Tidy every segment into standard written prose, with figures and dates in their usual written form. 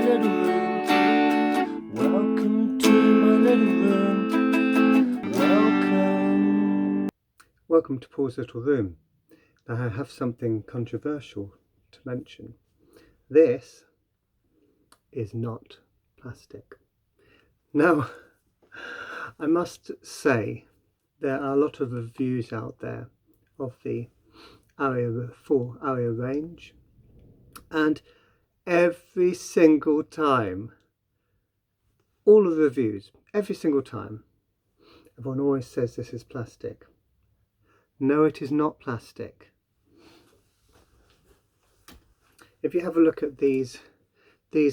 little room. Welcome to my little room. Welcome to Paul's little room. Now I have something controversial to mention. This is not plastic. Now, I must say there are a lot of reviews out there of the full Arya range, and every single time, all of the reviews, every single time, everyone always says this is plastic. No, it is not plastic. If you have a look at these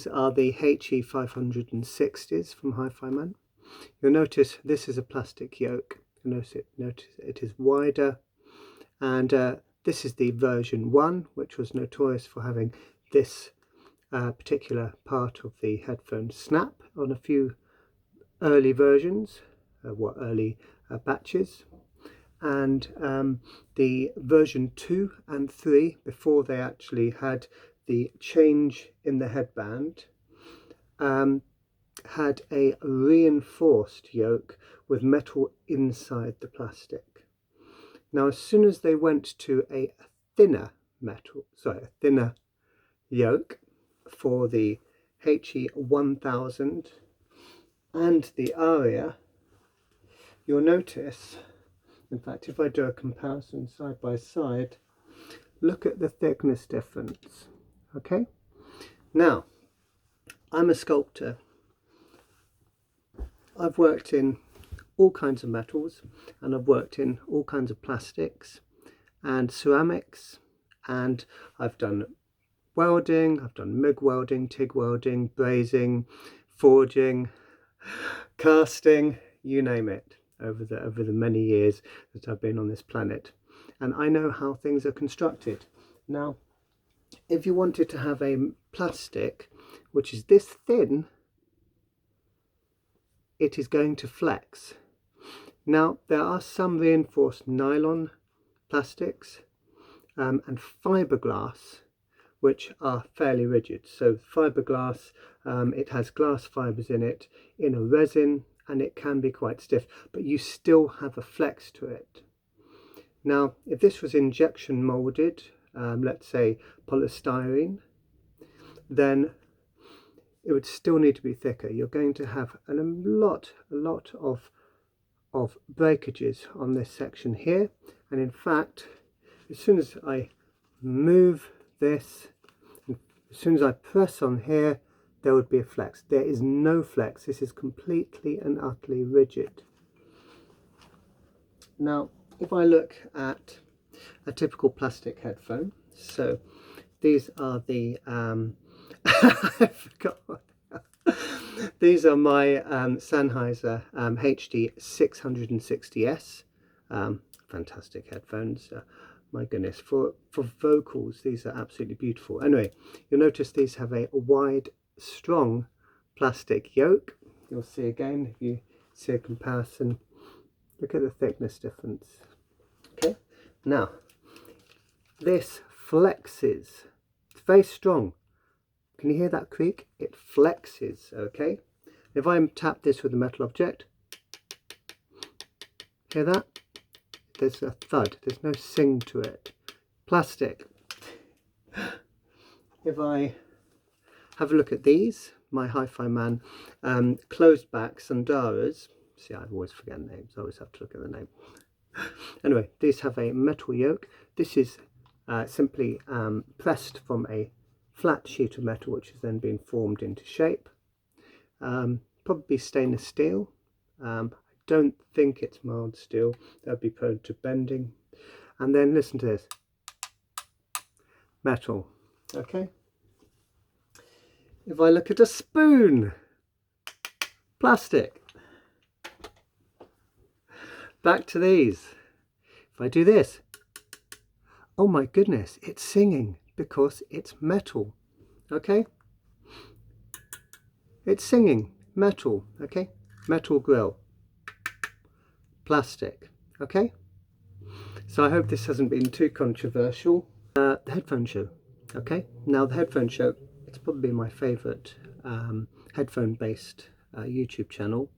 are the HE 560s from Hifiman. You'll notice this is a plastic yoke. Notice it is wider, and this is the version 1, which was notorious for having this particular part of the headphone snap on a few early versions, early batches, and the version 2 and 3, before they actually had the change in the headband, had a reinforced yoke with metal inside the plastic. Now, as soon as they went to a thinner yoke for the HE 1000 and the Arya, you'll notice, in fact, if I do a comparison side by side, look at the thickness difference. Okay, now I'm a sculptor. I've worked in all kinds of metals, and I've worked in all kinds of plastics and ceramics, and I've done welding, I've done MIG welding, TIG welding, brazing, forging, casting, you name it, over the many years that I've been on this planet, and I know how things are constructed. Now, if you wanted to have a plastic which is this thin, it is going to flex. Now, there are some reinforced nylon plastics and fiberglass which are fairly rigid. So fiberglass, it has glass fibers in it in a resin, and it can be quite stiff, but you still have a flex to it. Now, if this was injection molded, let's say polystyrene, then it would still need to be thicker. You're going to have a lot of breakages on this section here, and in fact, as soon as I move this, as soon as I press on here, there would be a flex. There is no flex. This is completely and utterly rigid. Now, if I look at a typical plastic headphone, so these are the I forgot. These are my Sennheiser HD 660S. Fantastic headphones. My goodness, for vocals, these are absolutely beautiful. Anyway, you'll notice these have a wide, strong plastic yoke. You'll see again, if you see a comparison, look at the thickness difference. Okay, now this flexes. It's very strong. Can you hear that creak? It flexes. Okay, if I tap this with a metal object, hear that? There's a thud. There's no sing to it. Plastic. If I have a look at these, my Hifiman closed back Sundaras. See, I always forget names. I always have to look at the name. Anyway, these have a metal yoke. This is simply pressed from a flat sheet of metal, which has then been formed into shape. Probably stainless steel. Don't think it's mild steel. That would be prone to bending. And then listen to this. Metal. Okay. If I look at a spoon, plastic. Back to these. If I do this, oh my goodness, it's singing because it's metal. Okay. It's singing. Metal. Okay. Metal grill. Plastic. Okay, so I hope this hasn't been too controversial. The headphone show. Okay, now the headphone show, it's probably my favorite headphone based YouTube channel,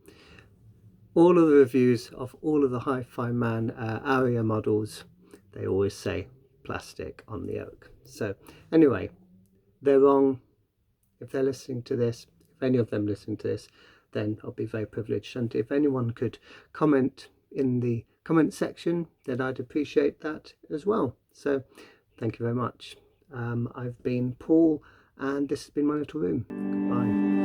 all of the reviews of all of the Hifiman Arya models, they always say plastic on the yoke. So anyway, they're wrong. If they're listening to this, if any of them listen to this, then I'll be very privileged. And if anyone could comment in the comment section, then I'd appreciate that as well. So thank you very much. I've been Paul, and this has been my little room. Goodbye.